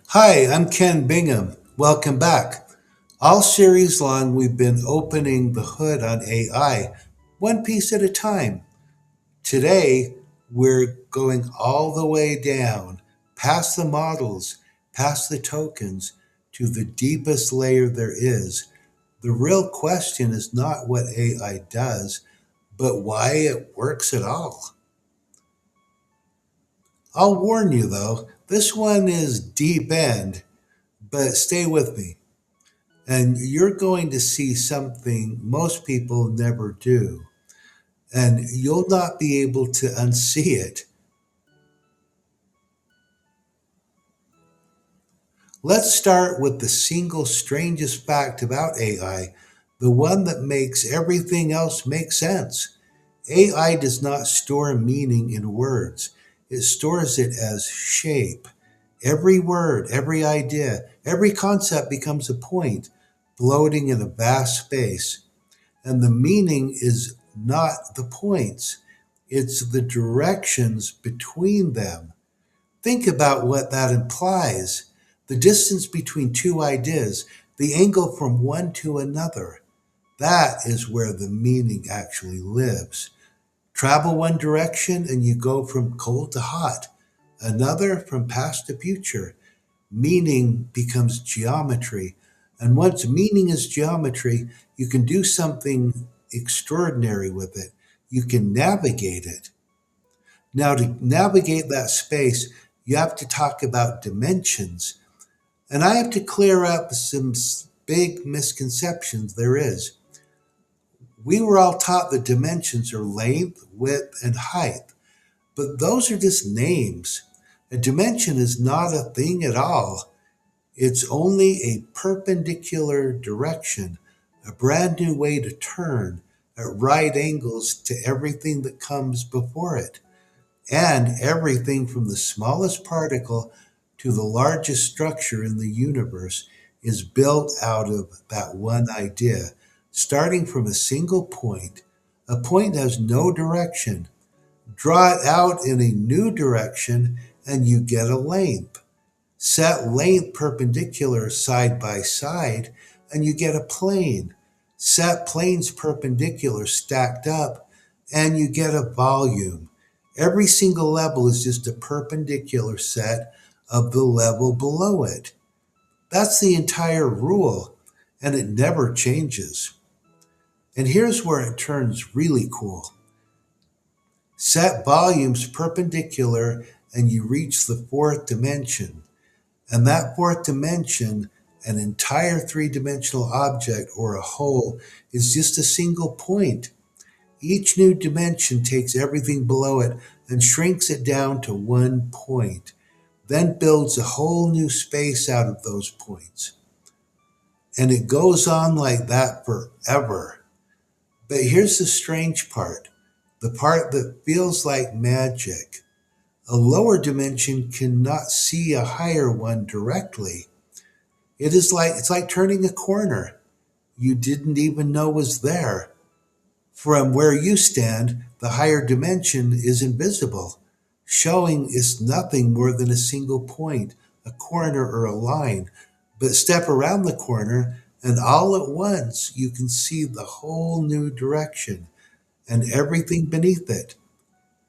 Hi, I'm Ken Bingham. Welcome back. All series long, we've been opening the hood on AI, one piece at a time. Today, we're going all the way down, past the models, past the tokens, to the deepest layer there is. The real question is not what AI does, but why it works at all. I'll warn you though, this one is deep end, but stay with me. And you're going to see something most people never do. And you'll not be able to unsee it. Let's start with the single strangest fact about AI, the one that makes everything else make sense. AI does not store meaning in words, it stores it as shape. Every word, every idea, every concept becomes a point, floating in a vast space. And the meaning is not the points, it's the directions between them. Think about what that implies, the distance between two ideas, the angle from one to another. That is where the meaning actually lives. Travel one direction and you go from cold to hot, another from past to future. Meaning becomes geometry. And once meaning is geometry, you can do something extraordinary with it. You can navigate it. Now, to navigate that space, you have to talk about dimensions. And I have to clear up some big misconceptions there is. We were all taught that dimensions are length, width, and height, but those are just names. A dimension is not a thing at all. It's only a perpendicular direction, a brand new way to turn at right angles to everything that comes before it. And everything from the smallest particle to the largest structure in the universe is built out of that one idea, starting from a single point. A point has no direction. Draw it out in a new direction, and you get a length. Set length perpendicular side by side, and you get a plane. Set planes perpendicular stacked up, and you get a volume. Every single level is just a perpendicular set of the level below it. That's the entire rule, and it never changes. And here's where it turns really cool. Set volumes perpendicular, and you reach the fourth dimension. And that fourth dimension, an entire three-dimensional object or a whole, is just a single point. Each new dimension takes everything below it and shrinks it down to one point, then builds a whole new space out of those points. And it goes on like that forever. But here's the strange part, the part that feels like magic. A lower dimension cannot see a higher one directly. It's like turning a corner you didn't even know was there. From where you stand, the higher dimension is invisible, showing it's nothing more than a single point, a corner or a line. But step around the corner, and all at once you can see the whole new direction and everything beneath it.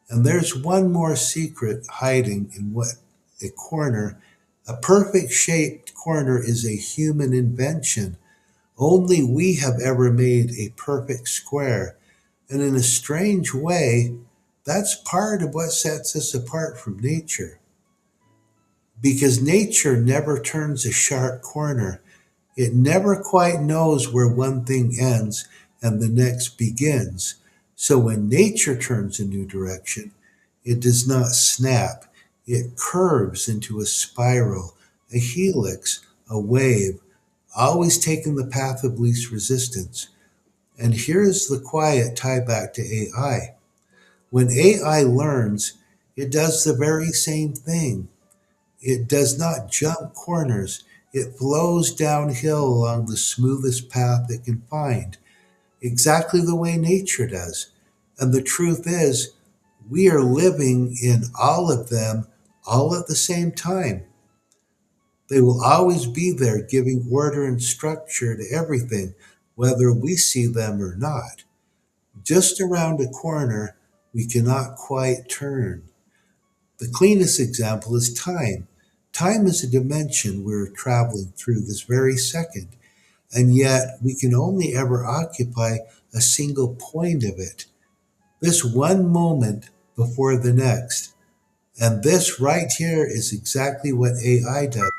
And there's one more secret hiding in what a corner, a perfect shaped corner, is a human invention. Only we have ever made a perfect square. And in a strange way, that's part of what sets us apart from nature. Because nature never turns a sharp corner. It never quite knows where one thing ends and the next begins. So when nature turns a new direction, it does not snap. It curves into a spiral, a helix, a wave, always taking the path of least resistance. And here's the quiet tie back to AI. When AI learns, it does the very same thing. It does not jump corners. It flows downhill along the smoothest path it can find, exactly the way nature does. And the truth is, we are living in all of them all at the same time. They will always be there giving order and structure to everything, whether we see them or not. Just around a corner we cannot quite turn. The cleanest example is time. Time is a dimension we're traveling through this very second, and yet we can only ever occupy a single point of it. This one moment before the next. And this right here is exactly what AI does.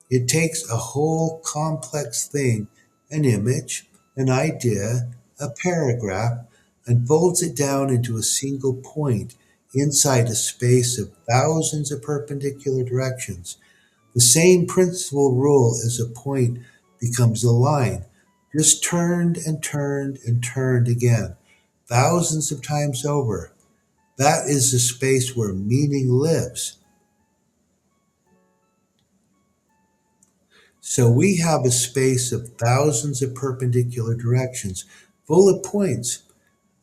It takes a whole complex thing, an image, an idea, a paragraph, and folds it down into a single point inside a space of thousands of perpendicular directions. The same principal rule as a point becomes a line, just turned and turned and turned again, thousands of times over. That is the space where meaning lives. So we have a space of thousands of perpendicular directions, full of points.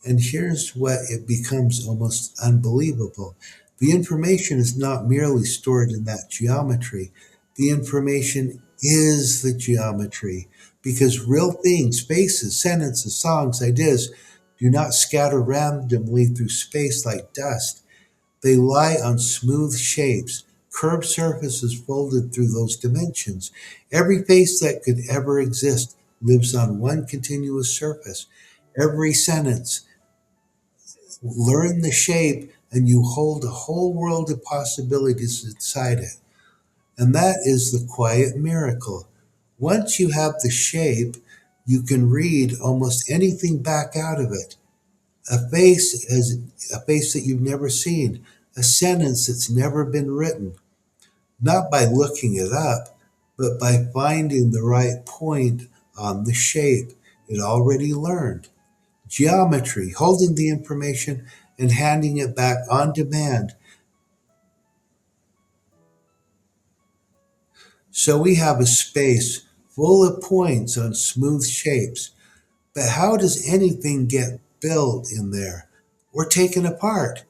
And here's what it becomes almost unbelievable. The information is not merely stored in that geometry. The information is the geometry because real things, faces, sentences, songs, ideas do not scatter randomly through space like dust. They lie on smooth shapes, curved surfaces folded through those dimensions. Every face that could ever exist lives on one continuous surface. Every sentence, learn the shape, and you hold a whole world of possibilities inside it. And that is the quiet miracle. Once you have the shape, you can read almost anything back out of it. A face that you've never seen, a sentence that's never been written, not by looking it up, but by finding the right point on the shape it already learned. Geometry, holding the information and handing it back on demand. So we have a space full of points on smooth shapes. But how does anything get built in there or taken apart?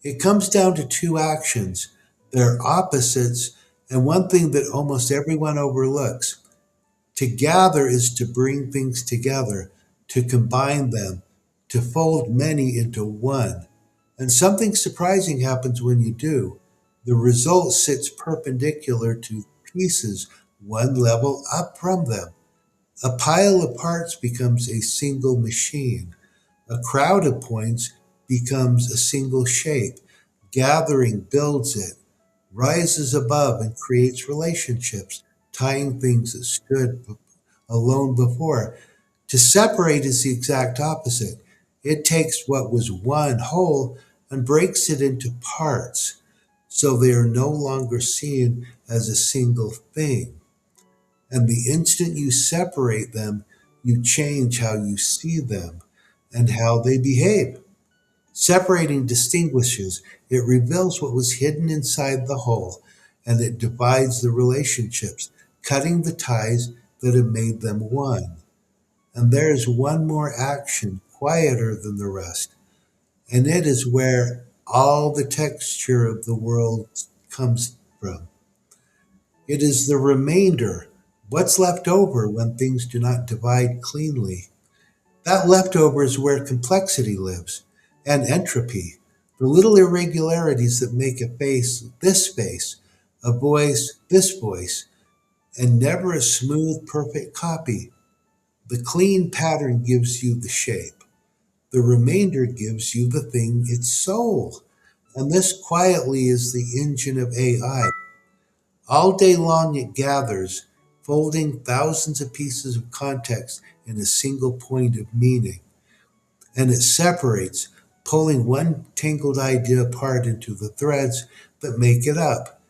It comes down to two actions. They're opposites, and one thing that almost everyone overlooks. To gather is to bring things together, to combine them, to fold many into one. And something surprising happens when you do. The result sits perpendicular to pieces one level up from them. A pile of parts becomes a single machine. A crowd of points becomes a single shape. Gathering builds it, rises above, and creates relationships, tying things that stood alone before. To separate is the exact opposite. It takes what was one whole and breaks it into parts, so they are no longer seen as a single thing. And the instant you separate them, you change how you see them and how they behave. Separating distinguishes, it reveals what was hidden inside the whole, and it divides the relationships, cutting the ties that have made them one. And there is one more action, quieter than the rest, and it is where all the texture of the world comes from. It is the remainder, what's left over when things do not divide cleanly. That leftover is where complexity lives, and entropy, the little irregularities that make a face, a voice, this voice, and never a smooth, perfect copy. The clean pattern gives you the shape. The remainder gives you the thing, its soul. And this quietly is the engine of AI. All day long it gathers, folding thousands of pieces of context in a single point of meaning. And it separates, pulling one tangled idea apart into the threads that make it up.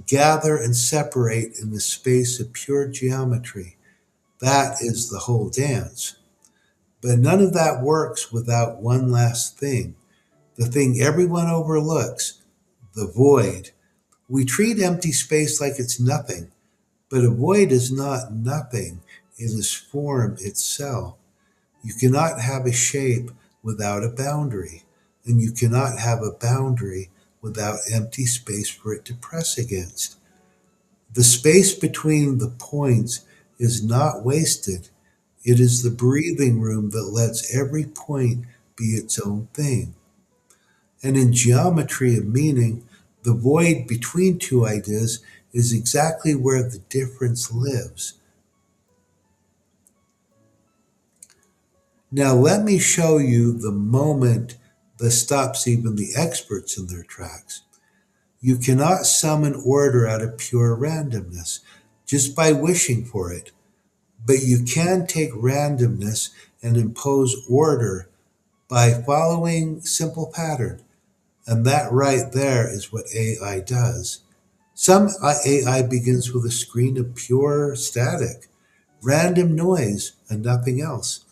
Gather and separate in the space of pure geometry. That is the whole dance. But none of that works without one last thing, the thing everyone overlooks, the void. We treat empty space like it's nothing, but a void is not nothing, it is form itself. You cannot have a shape without a boundary, and you cannot have a boundary without empty space for it to press against. The space between the points is not wasted. It is the breathing room that lets every point be its own thing. And in geometry of meaning, the void between two ideas is exactly where the difference lives. Now, let me show you the moment that stops even the experts in their tracks. You cannot summon order out of pure randomness just by wishing for it, but you can take randomness and impose order by following simple pattern. And that right there is what AI does. Some AI begins with a screen of pure static, random noise, and nothing else.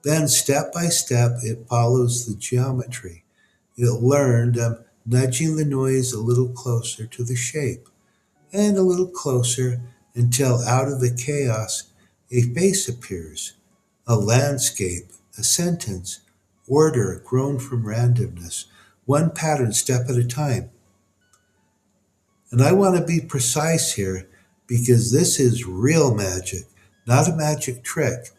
Then, step by step, it follows the geometry. It learned nudging the noise a little closer to the shape, and a little closer until out of the chaos a face appears, a landscape, a sentence, order grown from randomness, one pattern step at a time. And I want to be precise here because this is real magic, not a magic trick.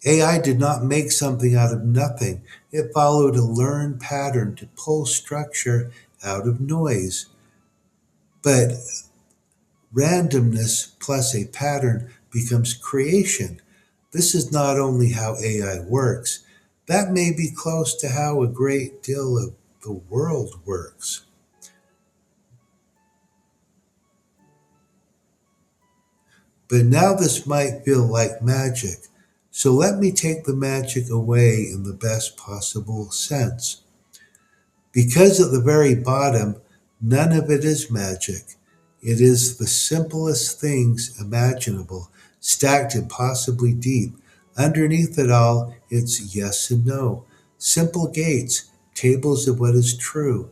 AI did not make something out of nothing. It followed a learned pattern to pull structure out of noise. But randomness plus a pattern becomes creation. This is not only how AI works, that may be close to how a great deal of the world works. But now this might feel like magic, so let me take the magic away in the best possible sense. Because at the very bottom, none of it is magic. It is the simplest things imaginable, stacked impossibly deep. Underneath it all, it's yes and no. Simple gates, tables of what is true,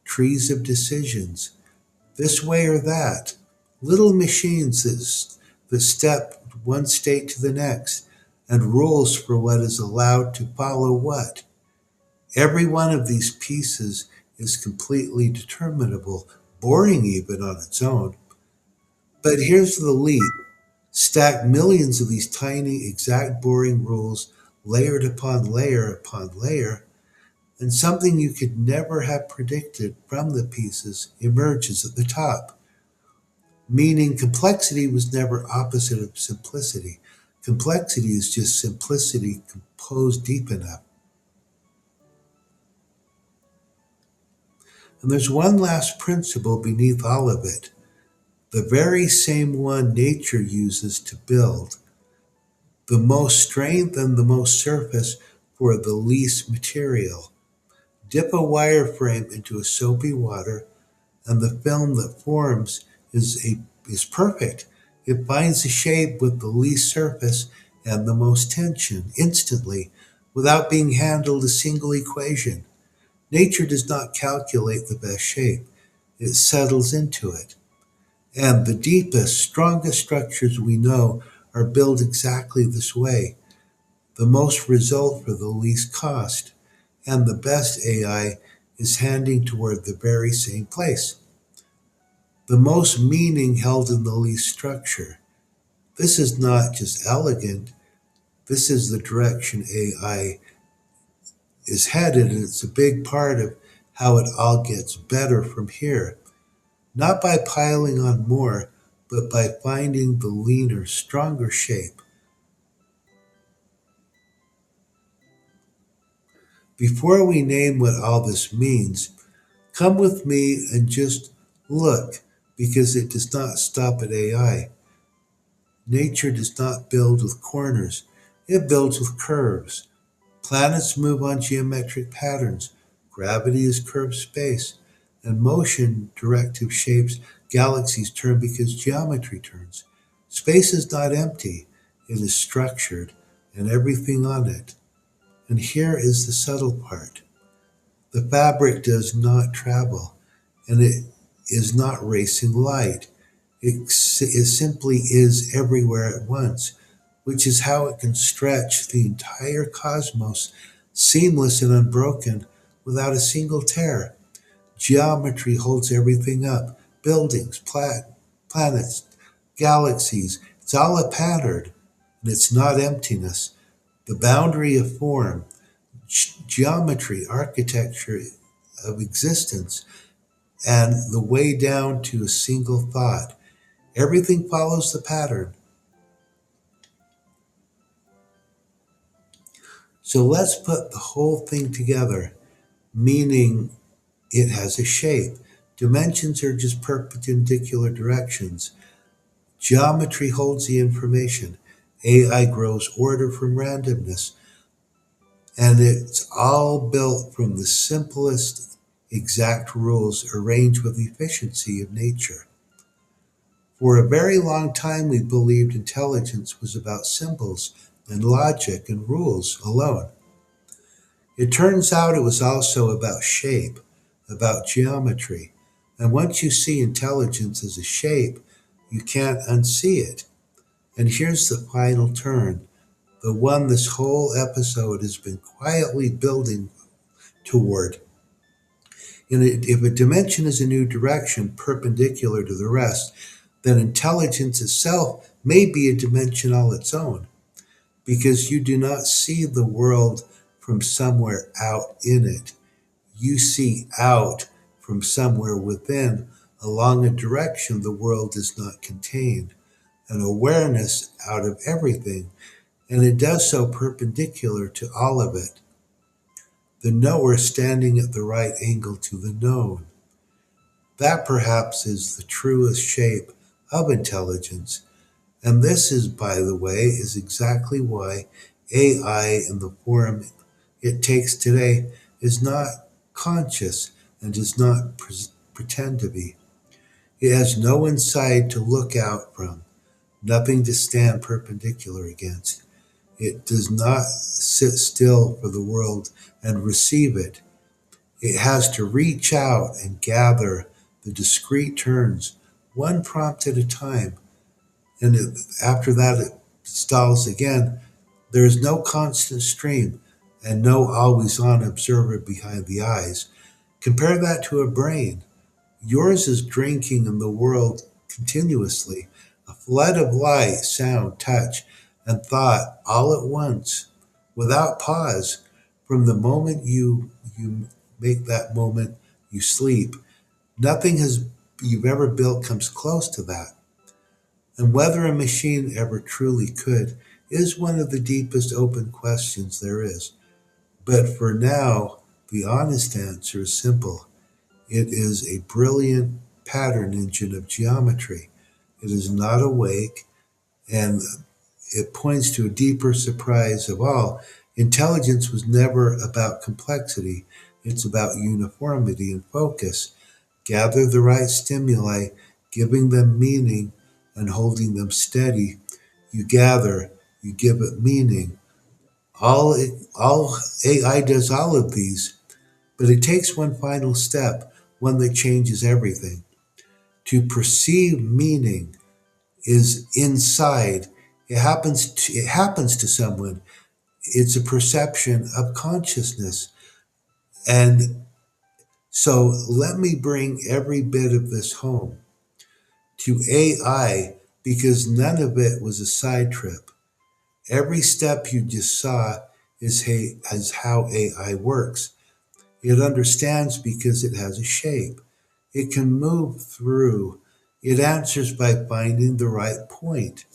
trees of decisions, this way or that. Little machines that step one state to the next, and rules for what is allowed to follow what. Every one of these pieces is completely determinable, boring even on its own. But here's the leap. Stack millions of these tiny, exact boring rules layered upon layer, and something you could never have predicted from the pieces emerges at the top. Meaning complexity was never opposite of simplicity. Complexity is just simplicity composed deep enough. And there's one last principle beneath all of it, the very same one nature uses to build. The most strength and the most surface for the least material. Dip a wireframe into a soapy water, and the film that forms is perfect. It finds the shape with the least surface and the most tension instantly, without being handled a single equation. Nature does not calculate the best shape, it settles into it. And the deepest, strongest structures we know are built exactly this way. The most result for the least cost. And the best AI is handing toward the very same place. The most meaning held in the least structure. This is not just elegant, this is the direction AI is headed, and it's a big part of how it all gets better from here. Not by piling on more, but by finding the leaner, stronger shape. Before we name what all this means, come with me and just look, because it does not stop at AI. Nature does not build with corners, it builds with curves. Planets move on geometric patterns. Gravity is curved space. And motion directive shapes galaxies turn because geometry turns. Space is not empty, it is structured, and everything on it. And here is the subtle part. The fabric does not travel, and it is not racing light. It simply is everywhere at once, which is how it can stretch the entire cosmos, seamless and unbroken, without a single tear. Geometry holds everything up, buildings, planets, galaxies. It's all a pattern, and it's not emptiness. The boundary of form, geometry, architecture of existence, and the way down to a single thought. Everything follows the pattern. So let's put the whole thing together, meaning it has a shape. Dimensions are just perpendicular directions. Geometry holds the information. AI grows order from randomness. And it's all built from the simplest exact rules arranged with efficiency of nature. For a very long time, we believed intelligence was about symbols and logic and rules alone. It turns out it was also about shape, about geometry. And once you see intelligence as a shape, you can't unsee it. And here's the final turn, the one this whole episode has been quietly building toward. If a dimension is a new direction perpendicular to the rest, then intelligence itself may be a dimension all its own, because you do not see the world from somewhere out in it. You see out from somewhere within, along a direction the world is not contained, an awareness out of everything, and it does so perpendicular to all of it. The knower standing at the right angle to the known. That perhaps is the truest shape of intelligence. And this is, by the way, is exactly why AI in the form it takes today is not conscious and does not pretend to be. It has no inside to look out from, nothing to stand perpendicular against. It does not sit still for the world and receive it. It has to reach out and gather the discrete turns, one prompt at a time. And after that, it stalls again. There is no constant stream and no always on observer behind the eyes. Compare that to a brain. Yours is drinking in the world continuously, a flood of light, sound, touch, and thought all at once, without pause. From the moment you make that moment you sleep, nothing has you've ever built comes close to that. And whether a machine ever truly could is one of the deepest open questions there is. But for now, the honest answer is simple. It is a brilliant pattern engine of geometry. It is not awake, and it points to a deeper surprise of all. Intelligence was never about complexity. It's about uniformity and focus. Gather the right stimuli, giving them meaning and holding them steady. You gather, you give it meaning. All AI does all of these, but it takes one final step, one that changes everything. To perceive meaning is inside. It happens to someone. It's a perception of consciousness. And so let me bring every bit of this home to AI, because none of it was a side trip. Every step you just saw is how AI works. It understands because it has a shape. It can move through. It answers by finding the right point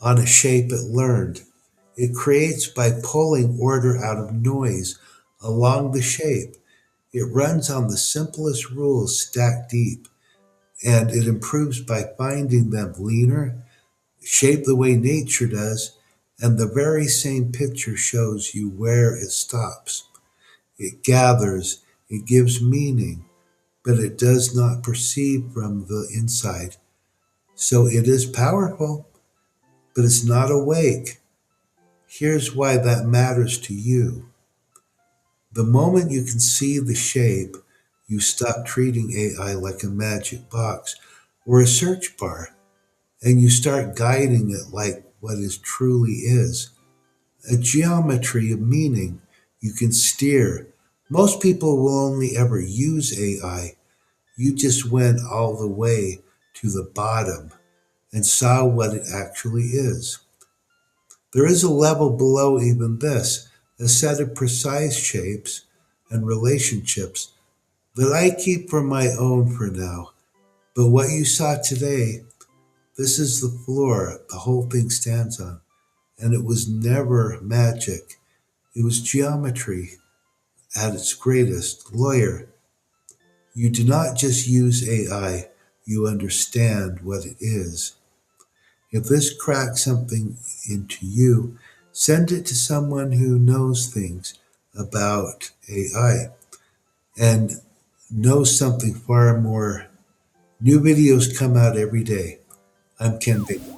on a shape it learned. It creates by pulling order out of noise along the shape. It runs on the simplest rules stacked deep, and it improves by finding them leaner, shaped the way nature does, and the very same picture shows you where it stops. It gathers, it gives meaning, but it does not perceive from the inside. So it is powerful, but it's not awake. Here's why that matters to you. The moment you can see the shape, you stop treating AI like a magic box or a search bar, and you start guiding it like what it truly is, a geometry of meaning you can steer. Most people will only ever use AI. You just went all the way to the bottom and saw what it actually is. There is a level below even this, a set of precise shapes and relationships that I keep for my own for now. But what you saw today, this is the floor the whole thing stands on. And it was never magic. It was geometry at its greatest. Lawyer, you do not just use AI, you understand what it is. If this cracks something into you, send it to someone who knows things about AI and knows something far more. New videos come out every day. I'm Ken Baker.